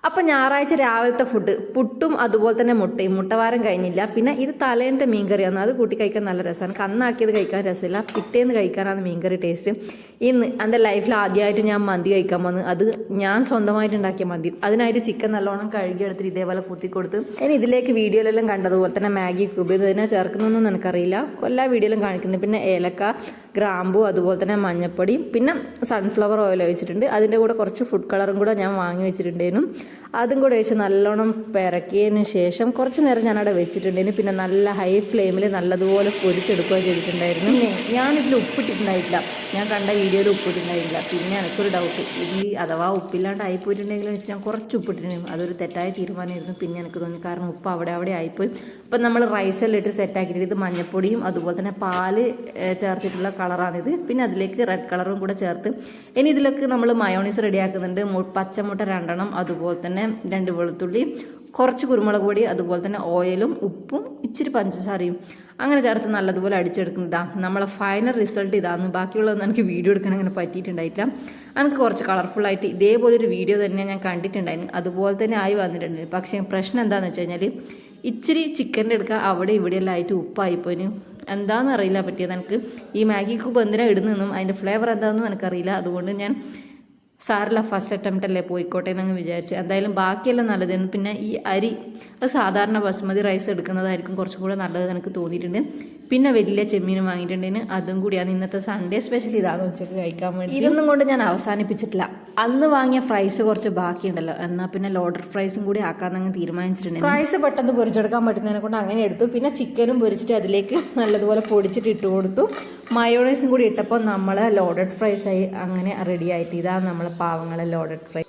അപ്പം ഞായറാഴ്ച രാവിലത്തെ ഫുഡ് പുട്ടും അതുപോലെ തന്നെ മുട്ടയും. മുട്ടവാരം കഴിഞ്ഞില്ല. പിന്നെ ഇത് തലേന്നത്തെ മീൻകറിയാണ്. അത് കൂട്ടി കഴിക്കാൻ നല്ല രസമാണ്. അന്നാക്കിയത് കഴിക്കാൻ രസമില്ല, പിറ്റേന്ന് കഴിക്കാനാണ് മീൻകറി ടേസ്റ്റ്. ഇന്ന് എൻ്റെ ലൈഫിൽ ആദ്യമായിട്ട് ഞാൻ മന്തി കഴിക്കാൻ വന്നു. അത് ഞാൻ സ്വന്തമായിട്ട് ഉണ്ടാക്കിയ മന്തി. അതിനായിട്ട് ചിക്കൻ നല്ലോണം കഴുകിയെടുത്തിട്ട് ഇതേപോലെ കുത്തിക്കൊടുത്ത് ഇനി ഇതിലേക്ക് വീഡിയോയിലെല്ലാം കണ്ടതുപോലെ തന്നെ മാഗി ക്യൂബ് ഇതിനെ ചേർക്കുന്നൊന്നും എനിക്കറിയില്ല. എല്ലാ വീഡിയോയിലും കാണിക്കുന്നത്. പിന്നെ ഏലക്ക, ഗ്രാമ്പു, അതുപോലെ തന്നെ മഞ്ഞൾപ്പൊടി, പിന്നെ സൺഫ്ലവർ ഓയിൽ ഒഴിച്ചിട്ടുണ്ട്. അതിൻ്റെ കൂടെ കുറച്ച് ഫുഡ് കളറും കൂടെ ഞാൻ വാങ്ങി വെച്ചിട്ടുണ്ടായിരുന്നു. അതും കൂടെ വെച്ച് നല്ലോണം പിറക്കിയതിന് ശേഷം കുറച്ച് നേരം ഞാനവിടെ വെച്ചിട്ടുണ്ടായിരുന്നു. പിന്നെ നല്ല ഹൈ ഫ്ലെയിമിൽ നല്ലതുപോലെ പൊരിച്ചെടുക്കുകയും ചെയ്തിട്ടുണ്ടായിരുന്നു. പിന്നെ ഞാനിതിൽ ഉപ്പിട്ടിട്ടുണ്ടായിട്ടില്ല. ഞാൻ കണ്ട വീഡിയോയിൽ ഉപ്പിട്ടുണ്ടായിട്ടില്ല. പിന്നെ എനിക്കൊരു ഡൗട്ട്, ഇത് അഥവാ ഉപ്പില്ലാണ്ട് ആയിപ്പോയിട്ടുണ്ടെങ്കിൽ വെച്ച് ഞാൻ കുറച്ച് ഉപ്പിട്ടിട്ടുണ്ടായിരുന്നു. അതൊരു തെറ്റായ തീരുമാനമായിരുന്നു പിന്നെ എനിക്ക് തോന്നി. കാരണം ഉപ്പ് അവിടെ ആയിപ്പോയി. അപ്പം നമ്മൾ റൈസെല്ലാം ഇട്ട് സെറ്റാക്കിയിട്ട് ഇത് മഞ്ഞപ്പൊടിയും അതുപോലെ തന്നെ പാല് ചേർത്തിട്ടുള്ള കളറാണിത്. പിന്നെ അതിലേക്ക് റെഡ് കളറും കൂടെ ചേർത്ത് ഇനി ഇതിലേക്ക് നമ്മൾ മയോണൈസ് റെഡിയാക്കുന്നുണ്ട്. പച്ചമുട്ട 2 എണ്ണം, അതുപോലെ തന്നെ 2 വെളുത്തുള്ളി, കുറച്ച് കുരുമുളക് പൊടി, അതുപോലെ തന്നെ ഓയിലും ഉപ്പും ഇച്ചിരി പഞ്ചസാരയും അങ്ങനെ ചേർത്ത് നല്ലതുപോലെ അടിച്ചെടുക്കുന്നതാണ് നമ്മളെ ഫൈനൽ റിസൾട്ട്. ഇതാന്ന്. ബാക്കിയുള്ളതൊന്നും എനിക്ക് വീഡിയോ എടുക്കാൻ അങ്ങനെ പറ്റിയിട്ടുണ്ടായിട്ടില്ല. എനിക്ക് കുറച്ച് കളർഫുള്ളായിട്ട് ഇതേപോലൊരു വീഡിയോ തന്നെ ഞാൻ കണ്ടിട്ടുണ്ടായിരുന്നു. അതുപോലെ തന്നെ ആയി വന്നിട്ടുണ്ട്. പക്ഷേ പ്രശ്നം എന്താണെന്ന് വെച്ച് കഴിഞ്ഞാൽ ഇച്ചിരി ചിക്കൻ്റെ എടുക്കുക അവിടെ ഇവിടെയെല്ലാം ആയിട്ട് ഉപ്പായിപ്പോയിന്. എന്താണെന്ന് അറിയില്ല പറ്റിയത് എനിക്ക്. ഈ മാഗി ക്യൂബ് എന്തിനാണ് ഇടുന്നതെന്നും അതിൻ്റെ ഫ്ലേവർ എന്താണെന്നും എനിക്കറിയില്ല. അതുകൊണ്ട് ഞാൻ സാറില്ല, ഫസ്റ്റ് അറ്റംപ്റ്റ് അല്ലേ, പോയിക്കോട്ടെ എന്നങ്ങ് വിചാരിച്ചു. എന്തായാലും ബാക്കിയെല്ലാം നല്ലതായിരുന്നു. പിന്നെ ഈ അരി അത് സാധാരണ ബസ്മതി റൈസ് എടുക്കുന്നതായിരിക്കും കുറച്ചും കൂടെ നല്ലതെന്ന് എനിക്ക് തോന്നിയിട്ടുണ്ട്. പിന്നെ വലിയ ചെമ്മീനും വാങ്ങിയിട്ടുണ്ടെങ്കിൽ അതും കൂടിയാണ് ഇന്നത്തെ സൺഡേ സ്പെഷ്യൽ. ഇതാണ് ഉച്ചയ്ക്ക് കഴിക്കാൻ വേണ്ടി. ഇതൊന്നും കൊണ്ട് ഞാൻ അവസാനിപ്പിച്ചിട്ടില്ല. അന്ന് വാങ്ങിയ ഫ്രൈസ് കുറച്ച് ബാക്കിയുണ്ടല്ലോ, എന്നാൽ പിന്നെ ലോഡഡ് ഫ്രൈസും കൂടി ആക്കാന്നങ്ങ് തീരുമാനിച്ചിട്ടുണ്ട്. ഫ്രൈസ് പെട്ടെന്ന് പൊരിച്ചെടുക്കാൻ പറ്റുന്നതിനെ കൊണ്ട് അങ്ങനെ എടുത്തു. പിന്നെ ചിക്കനും പൊരിച്ചിട്ട് അതിലേക്ക് നല്ലതുപോലെ പൊടിച്ചിട്ട് ഇട്ട് കൊടുത്തു. മയോണൈസും കൂടി ഇട്ടപ്പോൾ നമ്മളെ ലോഡഡ് ഫ്രൈസ് ആയി അങ്ങനെ റെഡി ആയിട്ട്. ഇതാണ് നമ്മളെ പാവങ്ങളെ ലോഡഡ് ഫ്രൈ.